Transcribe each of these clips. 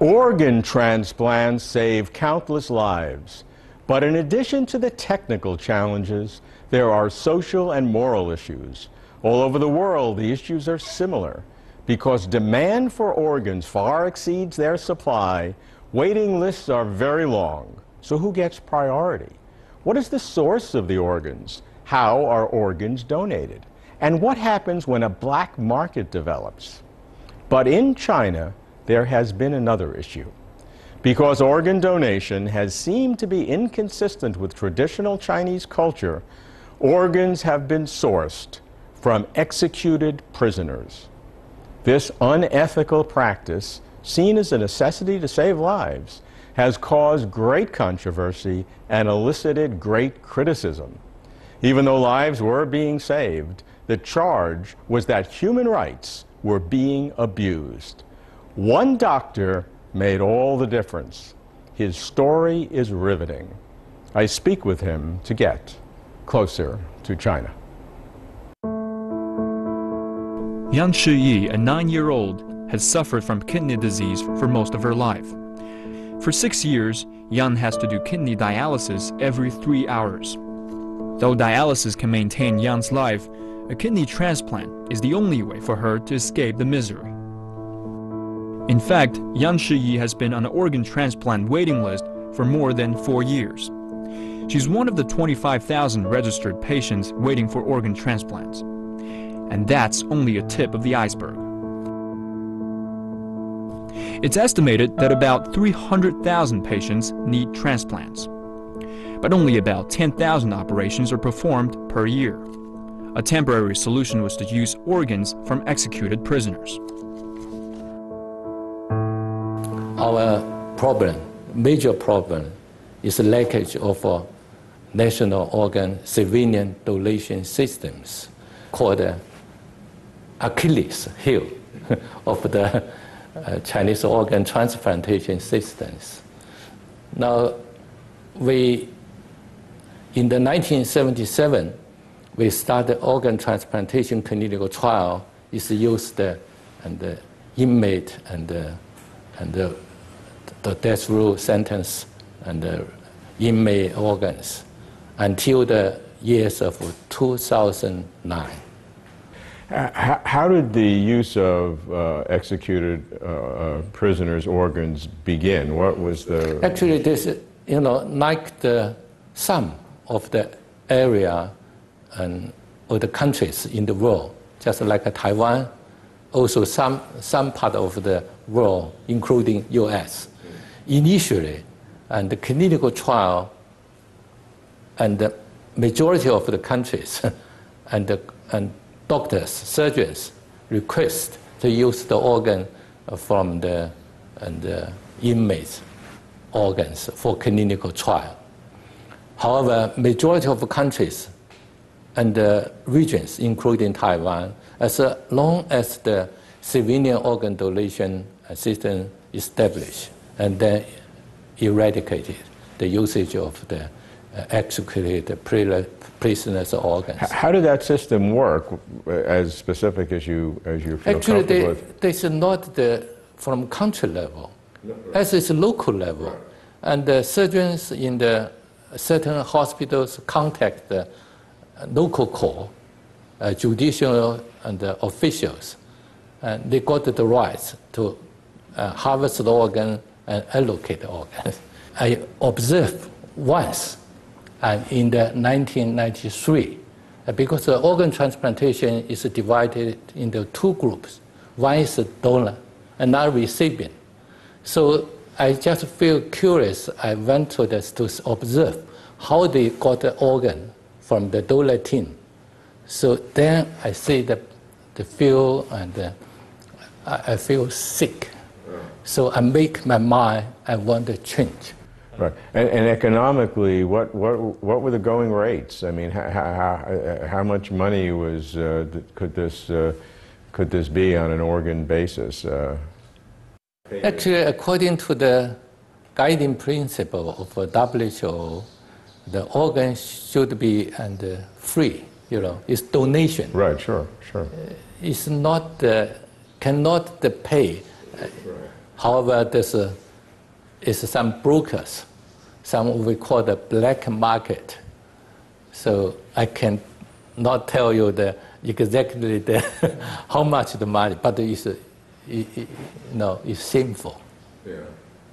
Organ transplants save countless lives. But in addition to the technical challenges, there are social and moral issues. All over the world, the issues are similar. Because demand for organs far exceeds their supply, waiting lists are very long. So who gets priority? What is the source of the organs? How are organs donated? And what happens when a black market develops? But in China, there has been another issue. Because organ donation has seemed to be inconsistent with traditional Chinese culture, organs have been sourced from executed prisoners. This unethical practice, seen as a necessity to save lives, has caused great controversy and elicited great criticism. Even though lives were being saved, the charge was that human rights were being abused. One doctor made all the difference. His story is riveting. I speak with him to get closer to China. Yan Shiyi, a 9-year-old, has suffered from kidney disease for most of her life. For 6 years, Yan has to do kidney dialysis every 3 hours. Though dialysis can maintain Yan's life, a kidney transplant is the only way for her to escape the misery. In fact, Yan Shiyi has been on an organ transplant waiting list for more than 4 years. She's one of the 25,000 registered patients waiting for organ transplants. And that's only a tip of the iceberg. It's estimated that about 300,000 patients need transplants. But only about 10,000 operations are performed per year. A temporary solution was to use organs from executed prisoners. Our problem, major problem, is the lackage of national organ civilian donation systems called Achilles heel of the Chinese organ transplantation systems. Now, in the 1977, we started organ transplantation clinical trial. It's used and the inmate and the death row sentence and the inmate organs until the years of 2009. How did the use of executed prisoners' organs begin? What was the... Actually, this, like the sum of the area and or the countries in the world, just like Taiwan, also some part of the world, including U.S. Initially, and the clinical trial and the majority of the countries and doctors, surgeons request to use the organ from the inmates' organs for clinical trial. However, majority of countries and regions, including Taiwan, as long as the civilian organ donation system established and then eradicated the usage of the executed prisoners' organs. How did that system work, as specific as you feel Actually, comfortable with? this is not from country level, as it's local level. And the surgeons in the certain hospitals contact the local court, judicial and officials, and they got the rights to harvest the organ and allocate the organs. I observed once in the 1993, because the organ transplantation is divided into two groups. One is a donor and another recipient. So I just feel curious. I went to this to observe how they got the organ from the donor team. So then I see the feel and I feel sick. So I make my mind, I want to change. Right. And economically, what were the going rates? I mean, how much money was could this be on an organ basis? Actually, according to the guiding principle of WHO, the organ should be free. It's donation. Right. Sure. It's not cannot pay. Right. However, this is some brokers, some we call the black market. So I can not tell you exactly how much the money, but it's shameful.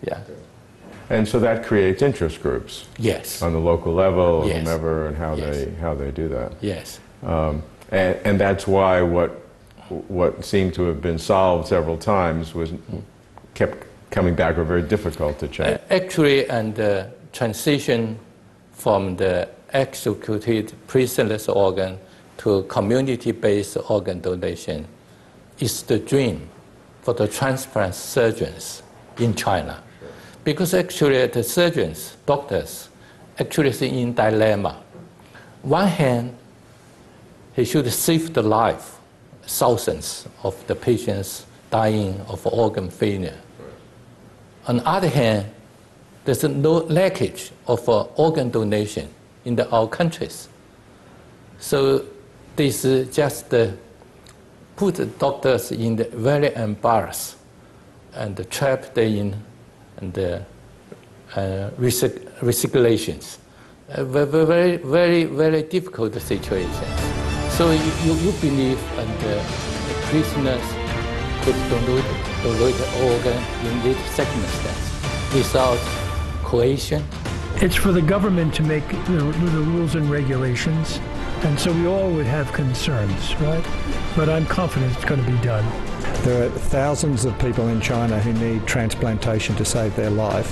Yeah. And so that creates interest groups. Yes. On the local level, yes. whomever, and how yes. they do that. Yes. And that's why what seemed to have been solved several times kept coming back, or very difficult to change. Actually, and the transition from the executed prisoners organ to community-based organ donation is the dream for the transplant surgeons in China. Sure. Because actually the surgeons, doctors, actually is in dilemma. One hand, he should save the life, thousands of the patients dying of organ failure. Right. On the other hand, there's no lackage of organ donation in our countries. So this just put the doctors in the very embarrassed and trapped in the resignations. Very, very, very difficult situation. So you believe the prisoners could donate organ in this circumstance without coercion? It's for the government to make the rules and regulations, and so we all would have concerns, right? But I'm confident it's going to be done. There are thousands of people in China who need transplantation to save their life,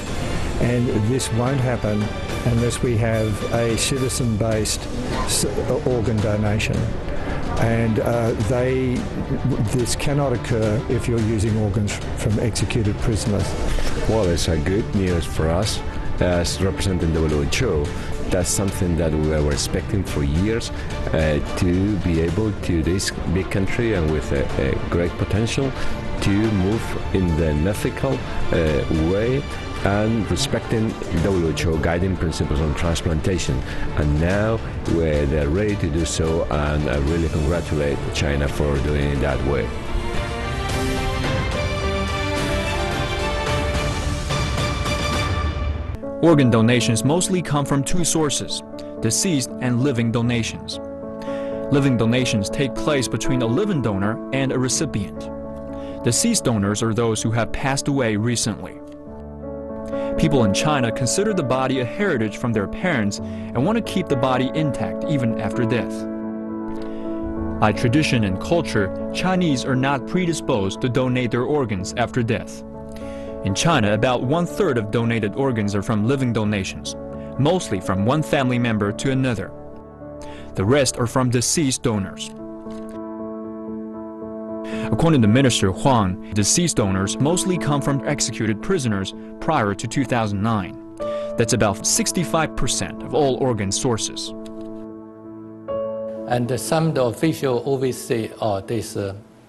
and this won't happen unless we have a citizen-based organ donation. And this cannot occur if you're using organs from executed prisoners. Well, it's a good news for us as representing the WHO. That's something that we were expecting for years, to be able to, this big country and with a great potential, to move in the ethical way and respecting WHO guiding principles on transplantation. And now they're ready to do so, and I really congratulate China for doing it that way. Organ donations mostly come from two sources: deceased and living donations. Living donations take place between a living donor and a recipient. Deceased donors are those who have passed away recently. People in China consider the body a heritage from their parents and want to keep the body intact even after death. By tradition and culture, Chinese are not predisposed to donate their organs after death. In China, about 1/3 of donated organs are from living donations, mostly from one family member to another. The rest are from deceased donors. According to Minister Huang, deceased donors mostly come from executed prisoners prior to 2009. That's about 65% of all organ sources. And some of the officials always say, this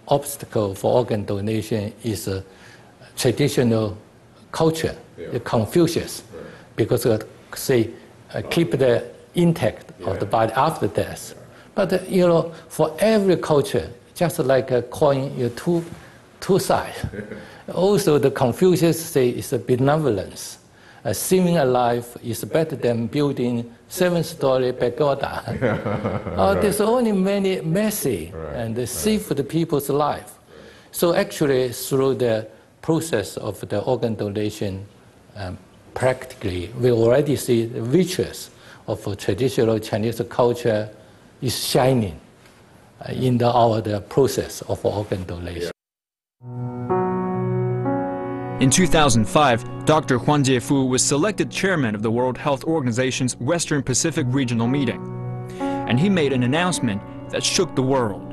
obstacle for organ donation is traditional culture, Confucius, because say keep the intact of the body after death. But for every culture, just like a coin, two sides. Also, the Confucius say it's a benevolence. Saving a life is better than building 7-story pagoda. There's only many messy and save the people's life. So actually, through the process of the organ donation, practically, we already see the virtues of traditional Chinese culture is shining in the process of organ donation. In 2005, Dr. Huang Jiefu was selected chairman of the World Health Organization's Western Pacific Regional Meeting, and he made an announcement that shook the world.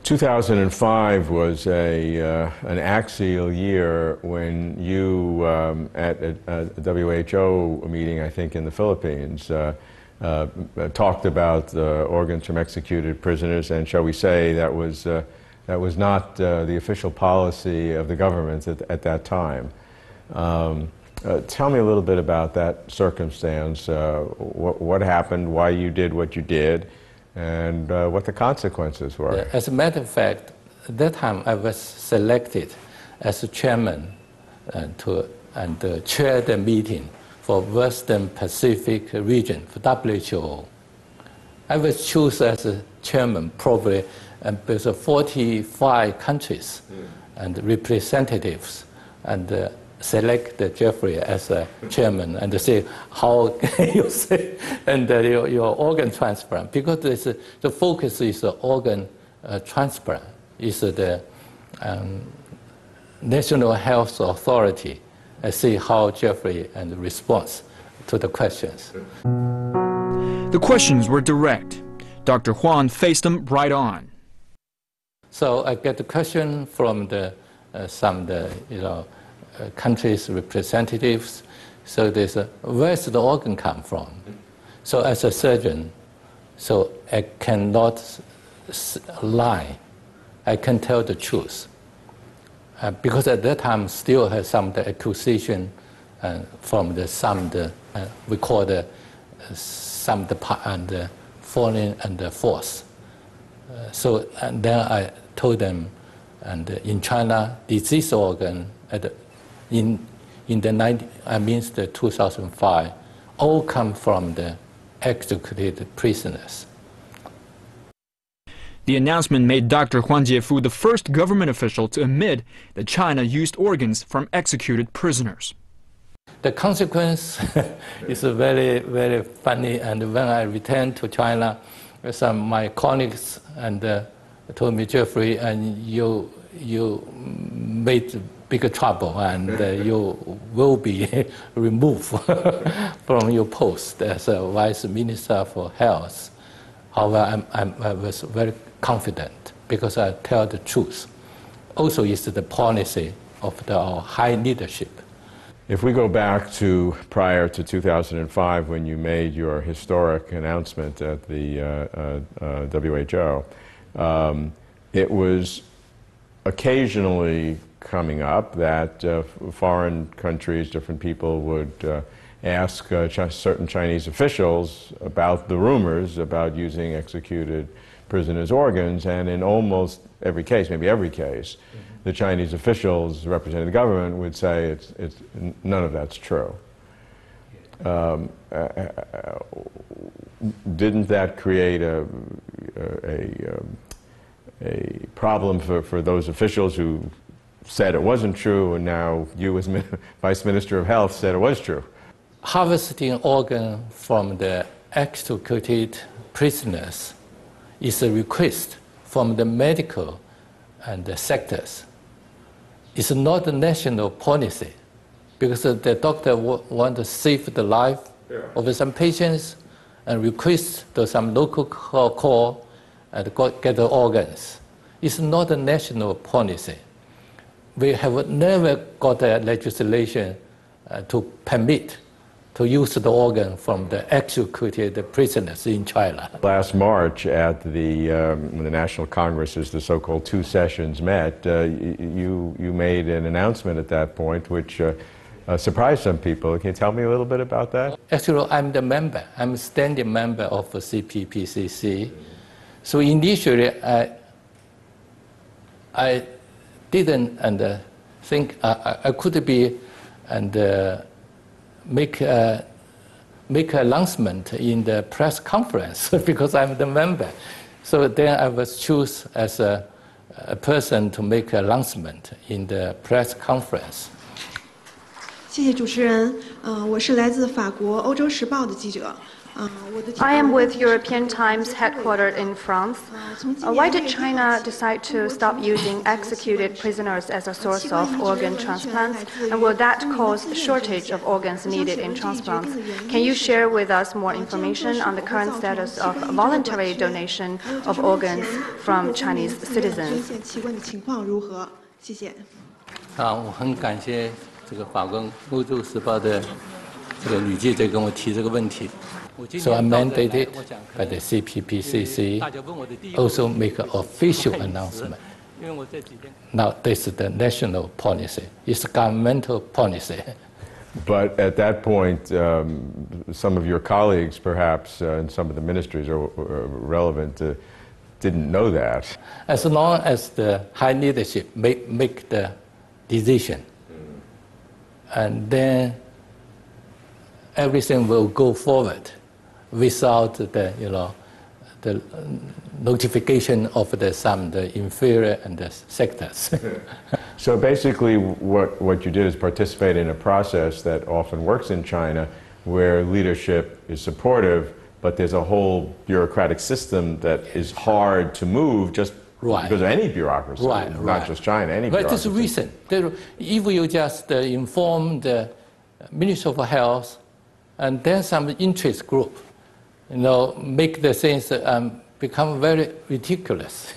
2005 was an axial year when you, at a WHO meeting, I think, in the Philippines, talked about organs from executed prisoners, and shall we say that was not the official policy of the government at that time. Tell me a little bit about that circumstance, what happened, why you did what you did, and what the consequences were. As a matter of fact, at that time I was selected as a chairman to chair the meeting for Western Pacific region for WHO. I was chosen as a chairman probably because of 45 countries and representatives, and select Jeffrey as a chairman and say, how can you say, and your organ transplant, because the focus is organ transplant, is the National Health Authority. I see how Jeffrey and responds to the questions. The questions were direct. Dr. Huang faced them right on. So I get the question from some countries' representatives. So they say, where's the organ come from? So as a surgeon, so I cannot lie. I can tell the truth. Because at that time still had some the accusation from we call the foreign and the false. So and then I told them, and in China, disease organ in the 2005, all come from the executed prisoners. The announcement made Dr. Huang Jiefu the first government official to admit that China used organs from executed prisoners. The consequence is very, very funny. And when I returned to China, some of my colleagues told me, Jeffrey, and you made bigger trouble, and you will be removed from your post as a Vice Minister for Health. However, I was very confident because I tell the truth. Also, it's the policy of our high leadership. If we go back to prior to 2005, when you made your historic announcement at the WHO, it was occasionally coming up that foreign countries, different people would ask certain Chinese officials about the rumors about using executed prisoners' organs, and in almost every case, maybe every case, the Chinese officials representing the government would say none of that's true. Didn't that create a problem for those officials who said it wasn't true, and now you as Vice Minister of Health said it was true? Harvesting organ from the executed prisoners is a request from the medical and the sectors. It's not a national policy, because the doctor want to save the life of some patients and request to some local call and get the organs. It's not a national policy. We have never got a legislation to permit to use the organ from the executed prisoners in China. Last March at when the National Congresses, the so-called two sessions met, you made an announcement at that point which surprised some people. Can you tell me a little bit about that? Actually, I'm the member. I'm a standing member of the CPPCC. So initially, I didn't think I could be make an announcement in the press conference because I'm the member. So then I was chosen as a person to make an announcement in the press conference. 谢谢主持人，我是来自法国《欧洲时报》的记者。 I am with European Times headquartered in France. Why did China decide to stop using executed prisoners as a source of organ transplants? And will that cause a shortage of organs needed in transplants? Can you share with us more information on the current status of voluntary donation of organs from Chinese citizens? 器官的情况如何？谢谢。我很感谢这个法国《欧洲时报》的这个女记者跟我提这个问题。 So I'm mandated by the CPPCC also make an official announcement. Now this is the national policy. It's a governmental policy. But at that point, some of your colleagues, perhaps, in some of the ministries are relevant, didn't know that. As long as the high leadership make the decision, and then everything will go forward without the the notification of the inferior and the sectors. So basically what you did is participate in a process that often works in China where leadership is supportive, but there's a whole bureaucratic system that is hard to move just because of any bureaucracy, not just China, any bureaucracy. But it's recent. If you just inform the Ministry of Health, and then some interest group, make the things become very ridiculous.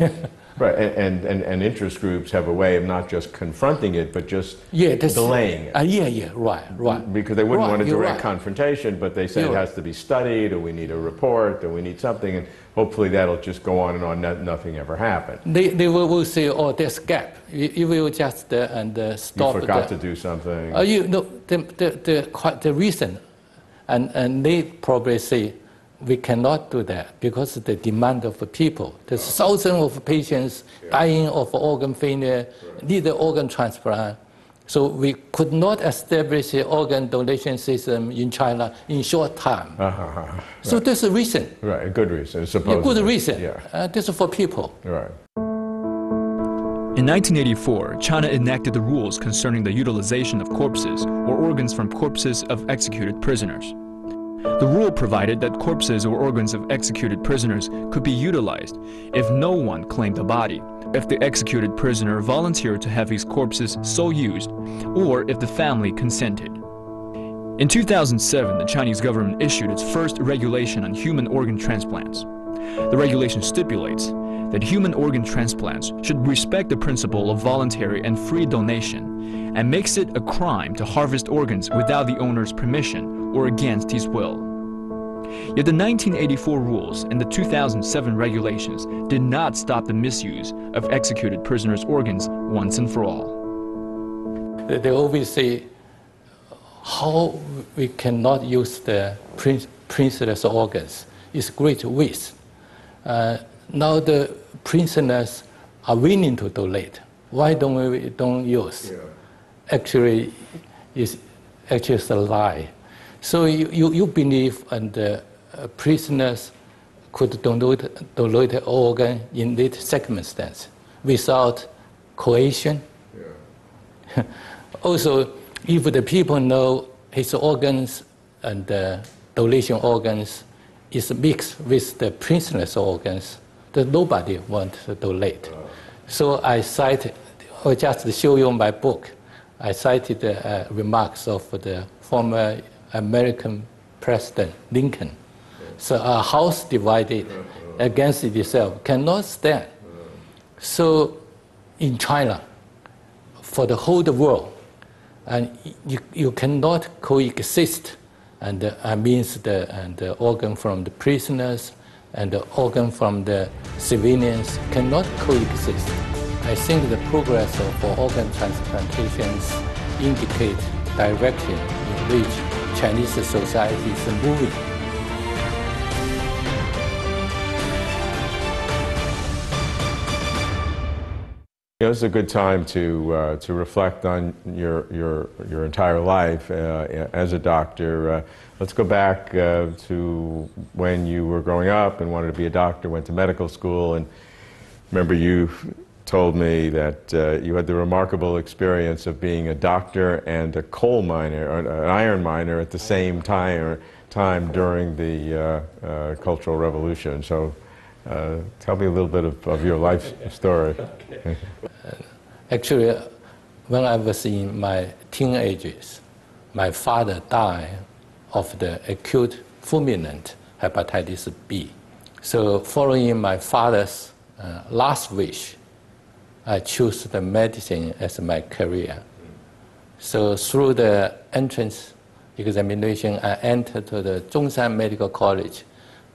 Right, and interest groups have a way of not just confronting it, but just delaying it. Right. Because they wouldn't want a direct confrontation, but they say it has to be studied, or we need a report, or we need something, and hopefully that'll just go on and on, nothing ever happened. They will say, oh, there's gap. You will just stop. You forgot to do something. The reason, and they probably say, we cannot do that because of the demand of the people. There's thousands of patients dying of organ failure, need the organ transplant. So we could not establish an organ donation system in China in short time. So there's a reason. Right, a good reason, supposedly. A good reason. This is for people. Right. In 1984, China enacted the rules concerning the utilization of corpses or organs from corpses of executed prisoners. The rule provided that corpses or organs of executed prisoners could be utilized if no one claimed the body, if the executed prisoner volunteered to have his corpses so used, or if the family consented. In 2007, the Chinese government issued its first regulation on human organ transplants. The regulation stipulates that human organ transplants should respect the principle of voluntary and free donation, and makes it a crime to harvest organs without the owner's permission or against his will. Yet the 1984 rules and the 2007 regulations did not stop the misuse of executed prisoners' organs once and for all. They always say, how we cannot use the prisoners' organs is great waste. Now the prisoners are willing to donate. Why don't we use? Actually, it's a lie. So you believe and prisoners could donate an organ in this circumstance without coercion. Also, if the people know his organs and the donation organs is mixed with the prisoner's organs, then nobody wants to donate. So I cited, or just to show you my book, I cited the remarks of the former American President Lincoln. So a house divided against itself cannot stand. So in China, for the whole world, and you cannot coexist, and means the organ from the prisoners and the organ from the civilians cannot coexist. I think the progress of organ transplantations indicate direction in which Chinese society is moving. It's a good time to reflect on your entire life as a doctor. Let's go back to when you were growing up and wanted to be a doctor, went to medical school, and remember you told me that you had the remarkable experience of being a doctor and a coal miner, or an iron miner at the same time during the Cultural Revolution. So tell me a little bit of your life story. Actually, when I was in my teenagers, my father died of the acute fulminant hepatitis B. So following my father's last wish, I chose the medicine as my career. So through the entrance examination, I entered to the Zhongshan Medical College,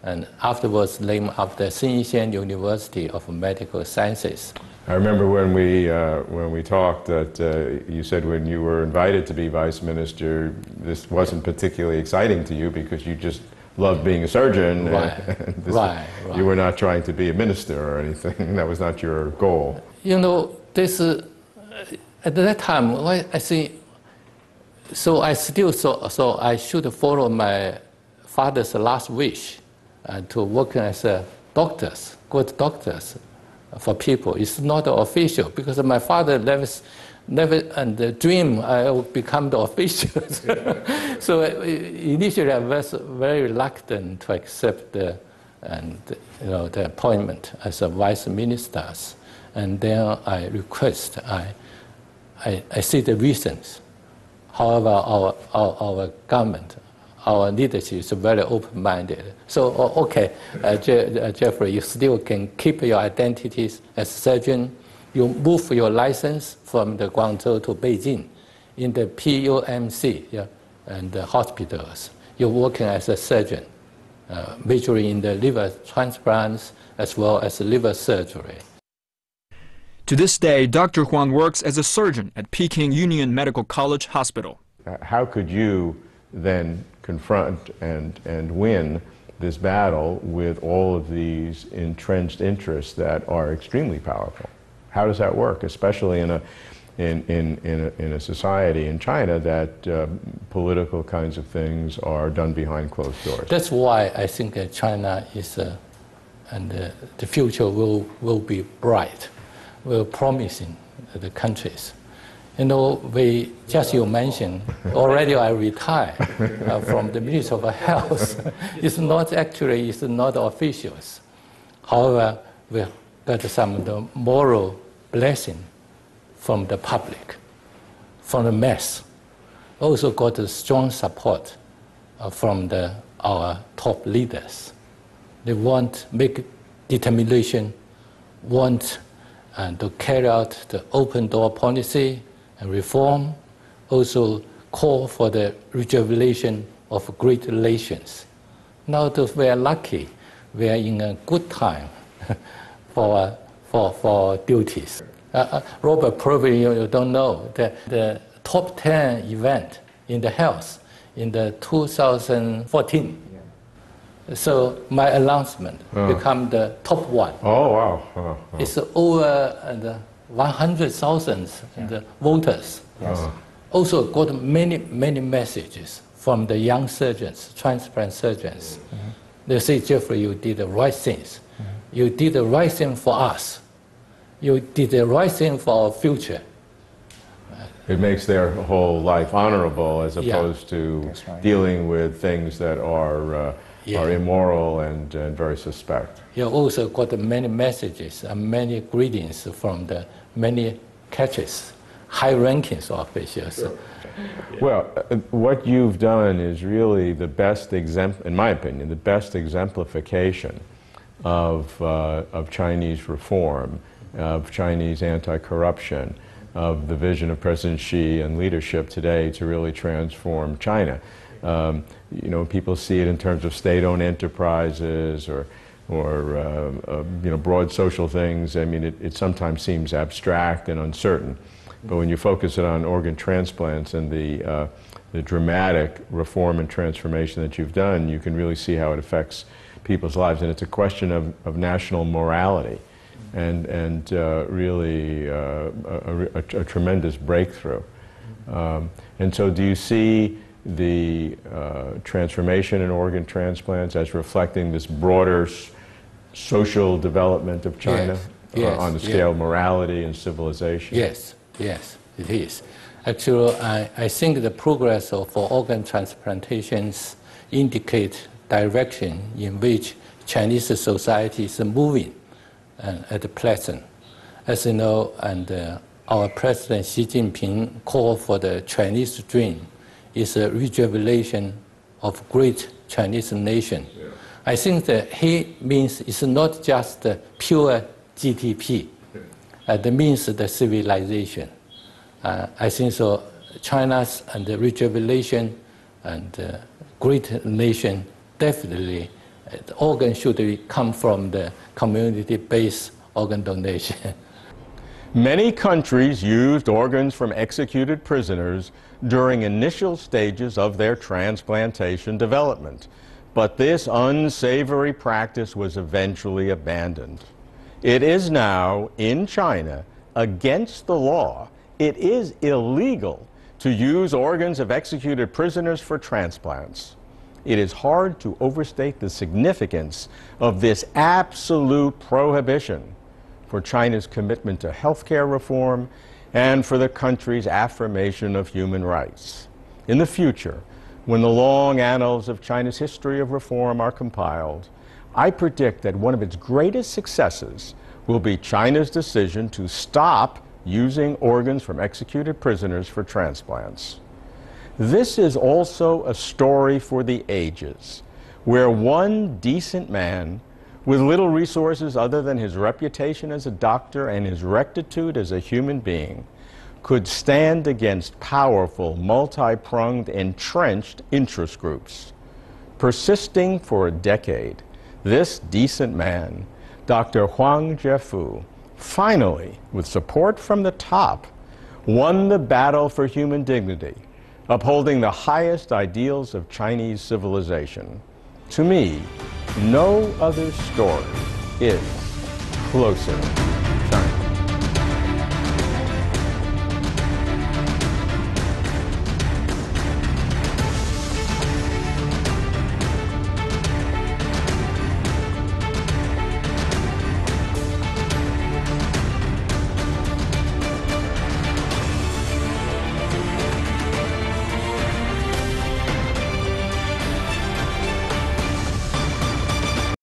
and afterwards named after Xinjiang University of Medical Sciences. I remember when we talked that you said when you were invited to be vice minister, this wasn't particularly exciting to you because you just loved being a surgeon. Right. And Right. You were not trying to be a minister or anything. That was not your goal. You know, this at that time, I think. So I still so I should follow my father's last wish to work as a doctors, good doctors for people. It's not official because my father never and dream I will become the official. So initially I was very reluctant to accept the appointment as a vice minister, and then I request I see the reasons. However, our government, our leadership is very open-minded. So, okay, Jeffrey, you still can keep your identities as surgeon. You move your license from the Guangzhou to Beijing in the PUMC and the hospitals. You're working as a surgeon, majoring in the liver transplants as well as liver surgery. To this day, Dr. Huang works as a surgeon at Peking Union Medical College Hospital. How could you then confront and win this battle with all of these entrenched interests that are extremely powerful? How does that work, especially in a society in China that political kinds of things are done behind closed doors? That's why I think that China is, and the future will be bright. We're promising the countries. You know, just you mentioned, already I retired from the Ministry of Health. It's not officials. However, we got some of the moral blessing from the public, from the mass. Also got a strong support from our top leaders. They want make determination, want to carry out the open door policy and reform, also call for the rejuvenation of great relations. Now that we are lucky, we are in a good time for duties. Robert, probably you don't know that the top 10 event in the health in the 2014. So my announcement become the top one. Oh, wow. It's over 100,000 voters. Yes. Also got many messages from the young surgeons, transplant surgeons. They say, Jeffrey, you did the right things. You did the right thing for us. You did the right thing for our future. It makes their whole life honorable as opposed to dealing with things that are immoral and very suspect. You also got many messages and many greetings from the many catches, high rankings officials. Sure. Well, what you've done is really the best in my opinion, the best exemplification of Chinese reform, of Chinese anti-corruption, of the vision of President Xi and leadership today to really transform China. You know, people see it in terms of state-owned enterprises or broad social things. I mean, it sometimes seems abstract and uncertain. But when you focus it on organ transplants and the dramatic reform and transformation that you've done, you can really see how it affects people's lives. And it's a question of national morality and really a tremendous breakthrough. And so do you see the transformation in organ transplants as reflecting this broader social development of China on the scale of morality and civilization? Yes, it is. Actually, I think the progress for organ transplantations indicate direction in which Chinese society is moving at present. As you know, and our President Xi Jinping called for the Chinese dream is a rejuvenation of great Chinese nation. Yeah. I think that he means it's not just the pure GDP. That means the civilization. I think so. China's and the rejuvenation and great nation definitely. The organ should come from the community-based organ donation. Many countries used organs from executed prisoners during initial stages of their transplantation development. but this unsavory practice was eventually abandoned. It is now, in China, against the law. It is illegal to use organs of executed prisoners for transplants. It is hard to overstate the significance of this absolute prohibition for China's commitment to healthcare reform and for the country's affirmation of human rights. In the future, when the long annals of China's history of reform are compiled, I predict that one of its greatest successes will be China's decision to stop using organs from executed prisoners for transplants. This is also a story for the ages, where one decent man with little resources other than his reputation as a doctor and his rectitude as a human being could stand against powerful, multi-pronged, entrenched interest groups. Persisting for a decade, this decent man, Dr. Huang Jiefu, finally, with support from the top, won the battle for human dignity, upholding the highest ideals of Chinese civilization. To me, no other story is closer.